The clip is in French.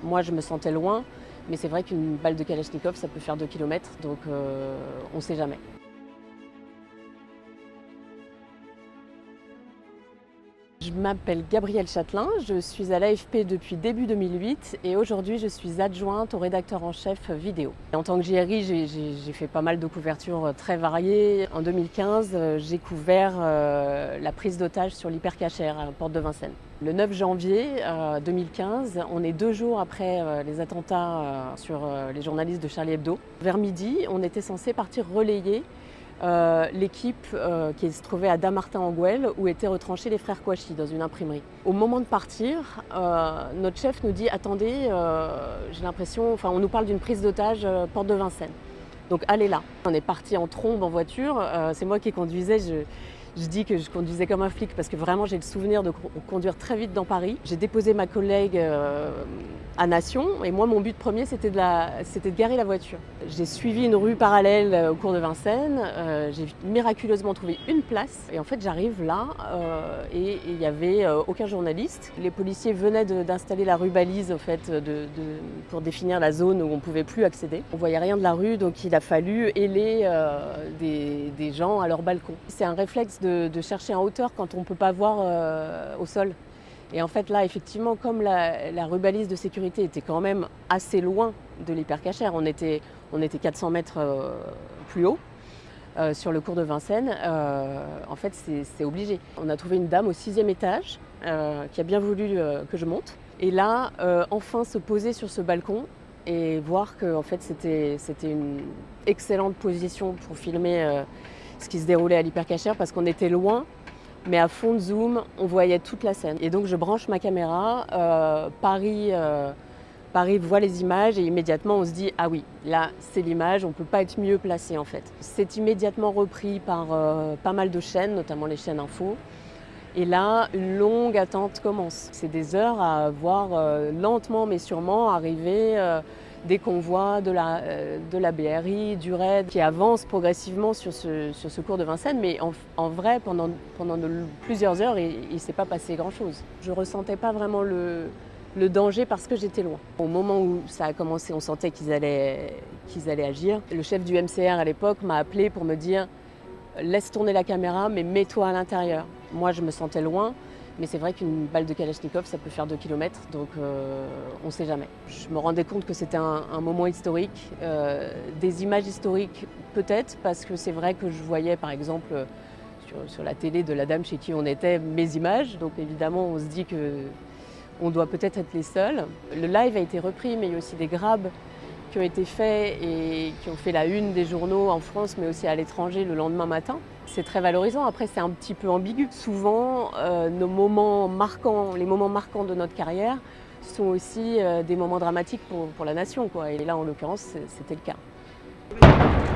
Moi, je me sentais loin, mais c'est vrai qu'une balle de Kalachnikov, ça peut faire 2 kilomètres, donc on ne sait jamais. Je m'appelle Gabrielle Châtelain, je suis à l'AFP depuis début 2008 et aujourd'hui je suis adjointe au rédacteur en chef vidéo. En tant que JRI, j'ai fait pas mal de couvertures très variées. En 2015, j'ai couvert la prise d'otages sur l'hypercachère à la porte de Vincennes. Le 9 janvier 2015, on est 2 jours après les attentats sur les journalistes de Charlie Hebdo. Vers midi, on était censé partir relayer l'équipe qui se trouvait à Dammartin-en-Goële où étaient retranchés les frères Kouachi dans une imprimerie. Au moment de partir, notre chef nous dit « Attendez, j'ai l'impression, enfin on nous parle d'une prise d'otage porte de Vincennes. Donc allez là ». On est parti en trombe en voiture, c'est moi qui conduisais. Je dis que je conduisais comme un flic parce que vraiment j'ai le souvenir de conduire très vite dans Paris. J'ai déposé ma collègue à Nation et moi mon but premier c'était de garer la voiture. J'ai suivi une rue parallèle au cours de Vincennes, j'ai miraculeusement trouvé une place et en fait j'arrive là et il n'y avait aucun journaliste. Les policiers venaient d'installer la rue balise en fait, pour définir la zone où on ne pouvait plus accéder. On ne voyait rien de la rue donc il a fallu héler des gens à leur balcon. C'est un réflexe de chercher en hauteur quand on ne peut pas voir au sol. Et en fait là, effectivement, comme la rue balise de sécurité était quand même assez loin de l'hypercachère, on était 400 mètres plus haut sur le cours de Vincennes, en fait c'est obligé. On a trouvé une dame au 6e étage qui a bien voulu que je monte. Et là, enfin se poser sur ce balcon et voir que en fait, c'était une excellente position pour filmer ce qui se déroulait à l'hypercachère parce qu'on était loin, mais à fond de zoom, on voyait toute la scène. Et donc je branche ma caméra, Paris voit les images et immédiatement on se dit « Ah oui, là c'est l'image, on ne peut pas être mieux placé en fait ». C'est immédiatement repris par pas mal de chaînes, notamment les chaînes info. Et là, une longue attente commence. C'est des heures à voir lentement mais sûrement arriver des convois de la BRI, du RAID, qui avancent progressivement sur ce cours de Vincennes. Mais en vrai, pendant plusieurs heures, il ne s'est pas passé grand-chose. Je ne ressentais pas vraiment le danger parce que j'étais loin. Au moment où ça a commencé, on sentait qu'ils allaient agir. Le chef du MCR à l'époque m'a appelé pour me dire « Laisse tourner la caméra, mais mets-toi à l'intérieur ». Moi, je me sentais loin. Mais c'est vrai qu'une balle de Kalachnikov, ça peut faire 2 kilomètres, donc on ne sait jamais. Je me rendais compte que c'était un moment historique, des images historiques peut-être, parce que c'est vrai que je voyais par exemple sur la télé de la dame chez qui on était mes images, donc évidemment on se dit qu'on doit peut-être être les seuls. Le live a été repris, mais il y a aussi des grabs qui ont été faits et qui ont fait la une des journaux en France, mais aussi à l'étranger le lendemain matin. C'est très valorisant. Après, c'est un petit peu ambigu. Souvent, les moments marquants de notre carrière sont aussi des moments dramatiques pour la nation, quoi. Et là, en l'occurrence, c'était le cas.